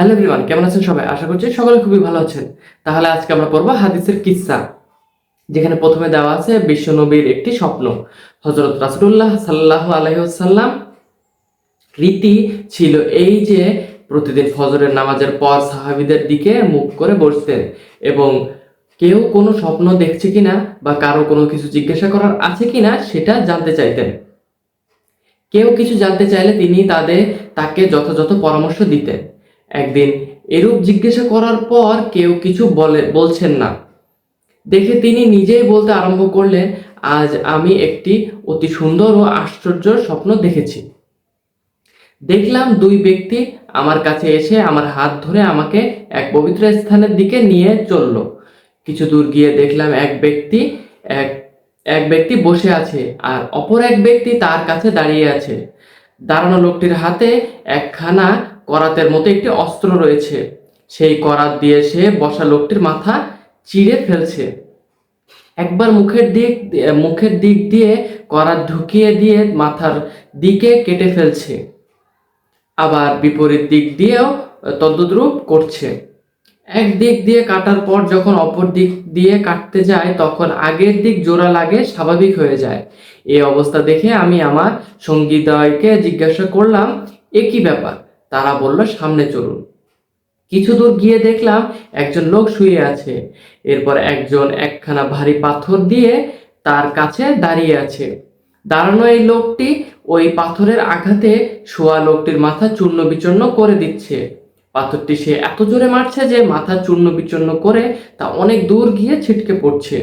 Hello everyone, কেমন আছেন সবাই? আশা করছি সকলে খুবই ভালো আছেন। তাহলে আজকে আমরা পড়বো হাদিসের কিসসা, যেখানে প্রথমে দেওয়া আছে বিশ্বনবীর একটি স্বপ্ন। হযরত রাসূলুল্লাহ সাল্লাল্লাহু আলাইহি ওয়াসাল্লাম রীতি ছিল এই যে প্রতিদিন ফজরের নামাজের পর সাহাবীদের দিকে মুখ করে বসতেন এবং কেউ কোনো স্বপ্ন দেখছে কিনা বা কারো কোনো কিছু জিজ্ঞাসা করার আছে কিনা সেটা জানতে চাইতেন। কেউ কিছু জানতে চাইলে তিনি তাকে যথাযথ পরামর্শ দিতেন। একদিন এরূপ জিজ্ঞাসা করার পর কেউ কিছু বলছেন না দেখে তিনি নিজেই বলতে আরম্ভ করলেন, আজ আমি একটি অতি সুন্দর ও আশ্চর্য স্বপ্ন দেখেছি। দেখলাম দুই ব্যক্তি আমার কাছে এসে আমার হাত ধরে আমাকে এক পবিত্র স্থানের দিকে নিয়ে চলল। কিছু দূর গিয়ে দেখলাম এক এক ব্যক্তি বসে আছে আর অপর এক ব্যক্তি তার কাছে দাঁড়িয়ে আছে। দাঁড়ানো লোকটির হাতে একখানা করাতের মতো একটি অস্ত্র রয়েছে। সেই করাত দিয়ে সে বসা লোকটির মাথা চিড়ে ফেলছে। একবার মুখের দিক দিয়ে করাত ঢুকিয়ে দিয়ে মাথার দিকে কেটে ফেলছে, আবার বিপরীত দিক দিয়েও তদ্রূপ করছে। এক দিক দিয়ে কাটার পর যখন অপর দিক দিয়ে কাটতে যায় তখন আগের দিক জোড়া লাগে, স্বাভাবিক হয়ে যায়। এই অবস্থা দেখে আমি আমার সঙ্গীদ্বয়কে জিজ্ঞাসা করলাম, এ কি ব্যাপার? তারা বলল, সামনে চলুন। কিছু দূর গিয়ে দেখলাম একজন লোক শুয়ে আছে। এরপর একজন একখানা ভারী পাথর দিয়ে তার কাছে দাঁড়িয়ে আছে। দাঁড়ানো এই লোকটি ওই পাথরের আঘাতে শোয়া লোকটির মাথা চূর্ণ বিচূর্ণ করে দিচ্ছে। পাথরটি সে এত জোরে মারছে যে মাথা চূর্ণ বিচূর্ণ করে তা অনেক দূর গিয়ে ছিটকে পড়ছে।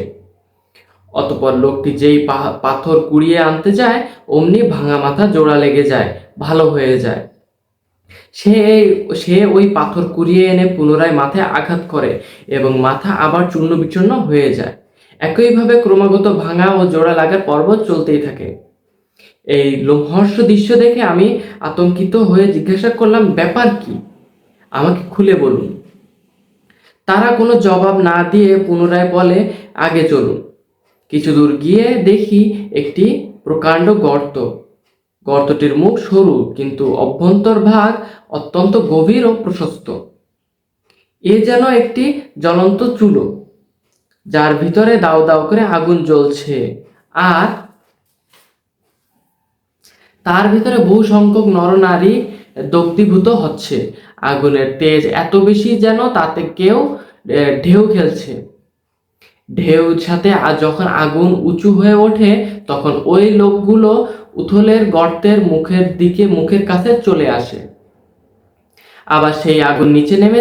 অতঃপর লোকটি যেই পাথর কুড়িয়ে আনতে যায় অমনি ভাঙা মাথা জোড়া লেগে যায়, ভালো হয়ে যায়। সে সে ওই পাথর কুড়িয়ে এনে পুনরায় মাথায় আঘাত করে এবং মাথা আবার চূর্ণ বিচূর্ণ হয়ে যায়। একইভাবে ক্রমাগত ভাঙা ও জোড়া লাগার পর্ব চলতেই থাকে। এই লোমহর্ষ দৃশ্য দেখে আমি আতঙ্কিত হয়ে জিজ্ঞাসা করলাম, ব্যাপার কি? আমাকে খুলে বলুন। তারা কোনো জবাব না দিয়ে পুনরায় বলে, আগে চলুন। কিছু দূর গিয়ে দেখি একটি প্রকাণ্ড গর্ত। গর্তটির মুখ সরু কিন্তু অভ্যন্তর ভাগ অত্যন্ত গভীর ও প্রশস্ত। এ যেন একটি জ্বলন্ত চুলো, যার ভিতরে দাউ দাউ করে আগুন জ্বলছে আর তার ভিতরে বহু সংখ্যক নরনারী দগ্ধীভূত হচ্ছে। আগুনের তেজ এত বেশি যেন তাতে কেউ ঢেউ খেলছে। ঢেউ সাথে যখন আগুন উঁচু হয়ে ওঠে তখন ওই লোকগুলো উথলের গর্তের মুখের কাছে চলে আসে। আবার সেই আগুন নিচে নেমে